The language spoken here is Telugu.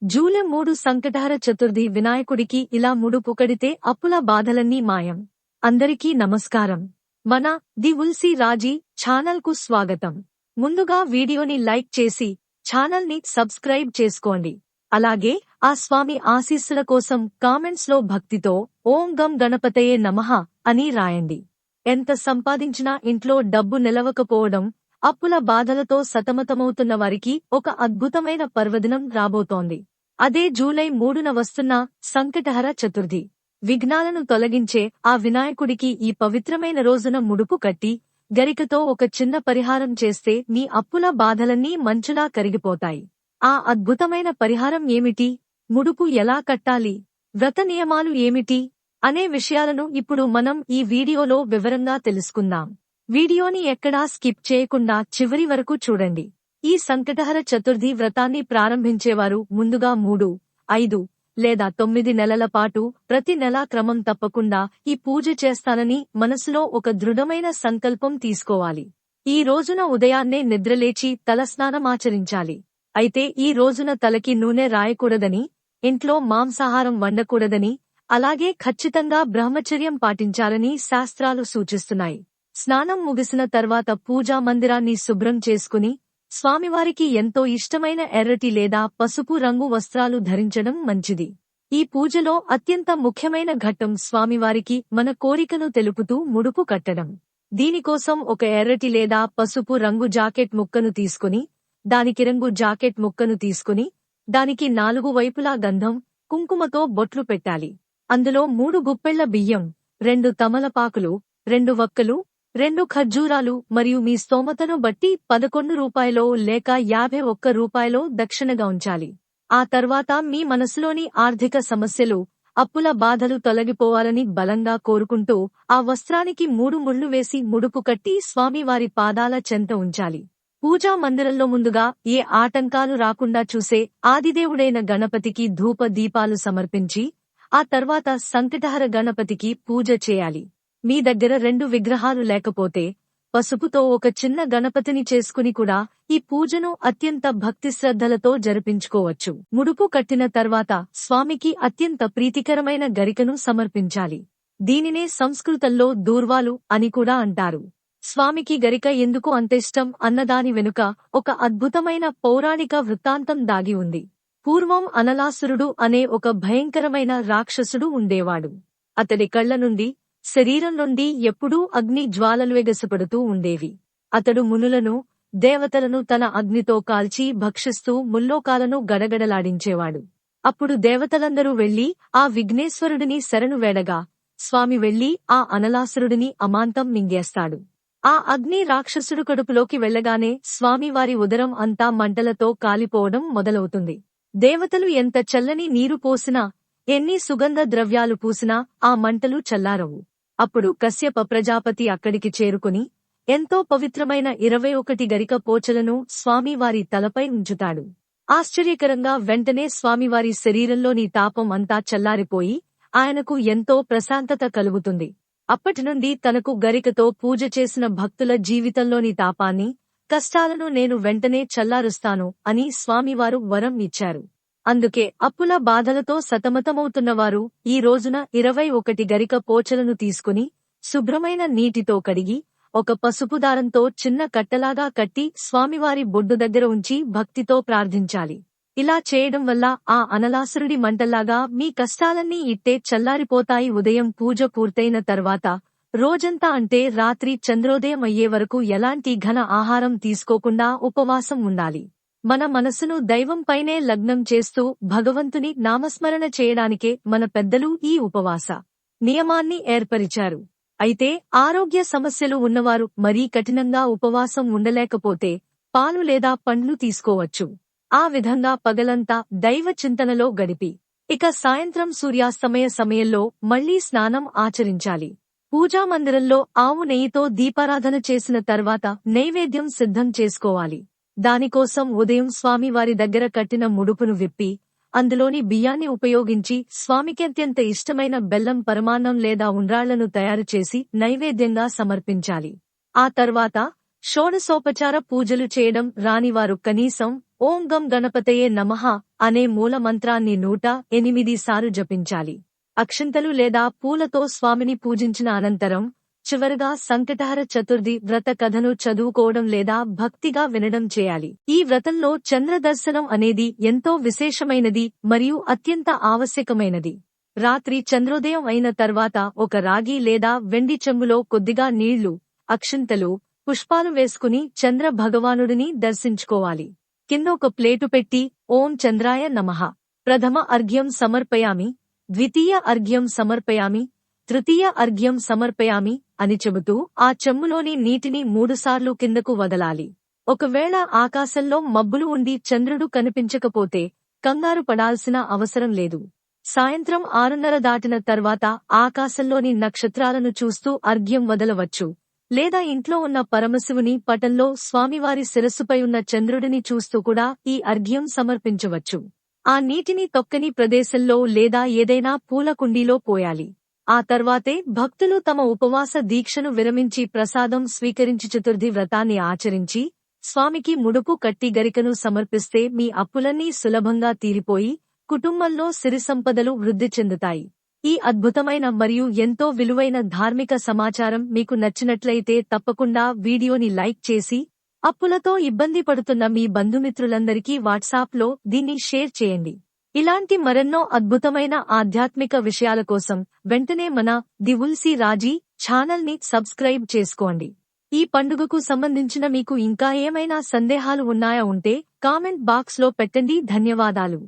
జూలై 3 సంకటహర చతుర్థి వినాయకుడికి ఇలా ముడుపు కడితే అప్పుల బాధలన్నీ మాయం. అందరికీ నమస్కారం. మన ది ఉల్సి రాజీ ఛానల్ కు స్వాగతం. ముందుగా వీడియోని లైక్ చేసి ఛానల్ ని సబ్స్క్రైబ్ చేసుకోండి. అలాగే ఆ స్వామి ఆశీస్సుల కోసం కామెంట్స్ లో భక్తితో ఓం గం గణపతయే నమః అని రాయండి. ఎంత సంపాదించినా ఇంట్లో డబ్బు నిలవకపోవడం, అప్పుల బాధలతో సతమతమవుతున్న వారికి ఒక అద్భుతమైన పర్వదినం రాబోతోంది. అదే జూలై 3న వస్తున్న సంకటహర చతుర్థి. విఘ్నాలను తొలగించే ఆ వినాయకుడికి ఈ పవిత్రమైన రోజున ముడుపు కట్టి గరికతో ఒక చిన్న పరిహారం చేస్తే మీ అప్పుల బాధలన్నీ మంచులా కరిగిపోతాయి. ఆ అద్భుతమైన పరిహారం ఏమిటి? ముడుపు ఎలా కట్టాలి? వ్రత నియమాలు ఏమిటి? అనే విషయాలను ఇప్పుడు మనం ఈ వీడియోలో వివరంగా తెలుసుకుందాం. వీడియోని ఎక్కడా స్కిప్ చేయకుండా చివరి వరకు చూడండి. ఈ సంకటహర చతుర్థి వ్రతాన్ని ప్రారంభించేవారు ముందుగా 3, 5 లేదా 9 నెలల పాటు ప్రతి నెలా క్రమం తప్పకుండా ఈ పూజ చేస్తానని మనసులో ఒక దృఢమైన సంకల్పం తీసుకోవాలి. ఈ రోజున ఉదయాన్నే నిద్రలేచి తలస్నానమాచరించాలి. అయితే ఈ రోజున తలకి నూనె రాయకూడదని, ఇంట్లో మాంసాహారం వండకూడదని, అలాగే ఖచ్చితంగా బ్రహ్మచర్యం పాటించాలని శాస్త్రాలు సూచిస్తున్నాయి. స్నానం ముగిసిన తర్వాత పూజా మందిరాన్ని శుభ్రం చేసుకుని స్వామివారికి ఎంతో ఇష్టమైన ఎర్రటి లేదా పసుపు రంగు వస్త్రాలు ధరించడం మంచిది. ఈ పూజలో అత్యంత ముఖ్యమైన ఘట్టం స్వామివారికి మన కోరికను తెలుపుతూ ముడుపు కట్టడం. దీనికోసం ఒక ఎర్రటి లేదా పసుపు రంగు జాకెట్ ముక్కను తీసుకుని, దానికి రంగు జాకెట్ ముక్కను తీసుకుని, దానికి 4 వైపులా గంధం, కుంకుమతో బొట్లు పెట్టాలి. అందులో 3 గుప్పెళ్ల బియ్యం, 2 తమలపాకులు, 2 వక్కలు, 2 ఖర్జూరాలు మరియు మీ స్తోమతను బట్టి 11 రూపాయలో లేక 51 రూపాయలో దక్షిణగా ఉంచాలి. ఆ తర్వాత మీ మనసులోని ఆర్థిక సమస్యలు, అప్పుల బాధలు తొలగిపోవాలని బలంగా కోరుకుంటూ ఆ వస్త్రానికి 3 ముళ్లు వేసి ముడుపు కట్టి స్వామివారి పాదాల చెంత ఉంచాలి. పూజా మందిరంలో ముందుగా ఏ ఆటంకాలు రాకుండా చూసే ఆదిదేవుడైన గణపతికి ధూప దీపాలు సమర్పించి ఆ తర్వాత సంకటహర గణపతికి పూజ చేయాలి. మీ దగ్గర 2 విగ్రహాలు లేకపోతే పసుపుతో ఒక చిన్న గణపతిని చేసుకుని కూడా ఈ పూజను అత్యంత భక్తి శ్రద్ధలతో జరిపించుకోవచ్చు. ముడుపు కట్టిన తర్వాత స్వామికి అత్యంత ప్రీతికరమైన గరికను సమర్పించాలి. దీనినే సంస్కృతంలో దూర్వాలు అని కూడా అంటారు. స్వామికి గరిక ఎందుకు అంతిష్టం అన్నదాని వెనుక ఒక అద్భుతమైన పౌరాణిక వృత్తాంతం దాగి ఉంది. పూర్వం అనలాసురుడు అనే ఒక భయంకరమైన రాక్షసుడు ఉండేవాడు. అతడి కళ్ల నుండి, శరీరం నుండి ఎప్పుడూ అగ్ని జ్వాలలు ఎగసిపడుతూ ఉండేవి. అతడు మునులను, దేవతలను తన అగ్నితో కాల్చి భక్షిస్తూ ముల్లోకాలను గడగడలాడించేవాడు. అప్పుడు దేవతలందరూ వెళ్లి ఆ విఘ్నేశ్వరుడిని శరణు వేడగా స్వామి వెళ్లి ఆ అనలాసురుడిని అమాంతం మింగేస్తాడు. ఆ అగ్ని రాక్షసుడు కడుపులోకి వెళ్లగానే స్వామివారి ఉదరం అంతా మంటలతో కాలిపోవడం మొదలవుతుంది. దేవతలు ఎంత చల్లని నీరు పోసినా, ఎన్ని సుగంధ ద్రవ్యాలు పూసినా ఆ మంటలు చల్లారవు. అప్పుడు కశ్యప ప్రజాపతి అక్కడికి చేరుకుని ఎంతో పవిత్రమైన 21 గరిక పోచలను స్వామివారి తలపై ఉంచుతాడు. ఆశ్చర్యకరంగా వెంటనే స్వామివారి శరీరంలోని తాపం అంతా చల్లారిపోయి ఆయనకు ఎంతో ప్రశాంతత కలుగుతుంది. అప్పటినుండి తనకు గరికతో పూజ చేసిన భక్తుల జీవితంలోని తాపాన్ని, కష్టాలను నేను వెంటనే చల్లారుస్తాను అని స్వామివారు వరం ఇచ్చారు. అందుకే అప్పుల బాధలతో సతమతమవుతున్నవారు ఈ రోజున 21 గరిక పోచలను తీసుకుని శుభ్రమైన నీటితో కడిగి ఒక పసుపు దారంతో చిన్న కట్టలాగా కట్టి స్వామివారి బొడ్డు దగ్గర ఉంచి భక్తితో ప్రార్థించాలి. ఇలా చేయడం వల్ల ఆ అనలాసురుడి మంటల్లాగా మీ కష్టాలన్నీ ఇట్టే చల్లారిపోతాయి. ఉదయం పూజ పూర్తయిన తర్వాత రోజంతా అంటే రాత్రి చంద్రోదయం అయ్యే వరకు ఎలాంటి ఘన ఆహారం తీసుకోకుండా ఉపవాసం ఉండాలి. మన మనసును దైవంపైనే లగ్నం చేస్తూ భగవంతుని నామస్మరణ చేయడానికే మన పెద్దలు ఈ ఉపవాస నియమాన్ని ఏర్పరిచారు. అయితే ఆరోగ్య సమస్యలు ఉన్నవారు మరీ కఠినంగా ఉపవాసం ఉండలేకపోతే పాలు లేదా పండ్లు తీసుకోవచ్చు. ఆ విధంగా పగలంతా దైవ చింతనలో గడిపి ఇక సాయంత్రం సూర్యాస్తమయ సమయంలో మళ్లీ స్నానం ఆచరించాలి. పూజా మందిరంలో ఆవు నెయ్యితో దీపారాధన చేసిన తర్వాత నైవేద్యం సిద్ధం చేసుకోవాలి. దానికోసం ఉదయం స్వామివారి దగ్గర కట్టిన ముడుపును విప్పి అందులోని బియ్యాన్ని ఉపయోగించి స్వామికి అత్యంత ఇష్టమైన బెల్లం పరమాన్నం లేదా ఉండ్రాళ్లను తయారు చేసి నైవేద్యంగా సమర్పించాలి. ఆ తర్వాత షోడశోపచార పూజలు చేయడం రానివారు కనీసం ఓం గం గణపతయే నమః అనే మూల మంత్రాన్ని 108 సార్లు జపించాలి. అక్షింతలు లేదా పూలతో స్వామిని పూజించిన అనంతరం చివరగా సంకటహర చతుర్థి వ్రత కథను చదువుకోవడం లేదా భక్తిగా వినడం చేయాలి. ఈ వ్రతంలో చంద్ర దర్శనం అనేది ఎంతో విశేషమైనది మరియు అత్యంత ఆవశ్యకమైనది. రాత్రి చంద్రోదయం అయిన తర్వాత ఒక రాగి లేదా వెండి చెంబులో కొద్దిగా నీళ్లు, అక్షింతలు, పుష్పాలు వేసుకుని చంద్ర భగవానుడిని దర్శించుకోవాలి. కింద ఒక ప్లేటు పెట్టి ఓం చంద్రాయ నమః ప్రథమ అర్ఘ్యం సమర్పయామి, ద్వితీయ అర్ఘ్యం సమర్పయామి, తృతీయ అర్ఘ్యం సమర్పయామి అని చెబుతూ ఆ చెంబులోని నీటిని 3 సార్లు కిందకు వదలాలి. ఒకవేళ ఆకాశంలో మబ్బులు ఉండి చంద్రుడు కనిపించకపోతే కంగారు పడాల్సిన అవసరం లేదు. సాయంత్రం 6:30 దాటిన తర్వాత ఆకాశంలోని నక్షత్రాలను చూస్తూ అర్ఘ్యం వదలవచ్చు. లేదా ఇంట్లో ఉన్న పరమశివుని పటంలో స్వామివారి శిరస్సుపై ఉన్న చంద్రుడిని చూస్తూ కూడా ఈ అర్ఘ్యం సమర్పించవచ్చు. ఆ నీటిని తొక్కని ప్రదేశంలో లేదా ఏదైనా పూల కుండీలో పోయాలి. ఆ తర్వాతే భక్తులు తమ ఉపవాస దీక్షను విరమించి ప్రసాదం స్వీకరించి చతుర్థి వ్రతాన్ని ఆచరించి స్వామికి ముడుపు కట్టి గరికను సమర్పిస్తే మీ అప్పులన్నీ సులభంగా తీరిపోయి కుటుంబంలో సిరి సంపదలు వృద్ధి చెందుతాయి. ఈ అద్భుతమైన మరియు ఎంతో విలువైన ధార్మిక సమాచారం మీకు నచ్చినట్లయితే తప్పకుండా వీడియోని లైక్ చేసి అప్పులతో ఇబ్బంది పడుతున్న మీ బంధుమిత్రులందరికీ వాట్సాప్లో దీన్ని షేర్ చేయండి. ఇలాంటి మరెన్నో అద్భుతమైన ఆధ్యాత్మిక విషయాల కోసం వెంటనే మన ది తులసి రాజీ ఛానల్ని సబ్స్క్రైబ్ చేసుకోండి. ఈ పండుగకు సంబంధించిన మీకు ఇంకా ఏమైనా సందేహాలు ఉన్నాయా ఉంటే కామెంట్ బాక్స్లో పెట్టండి. ధన్యవాదాలు.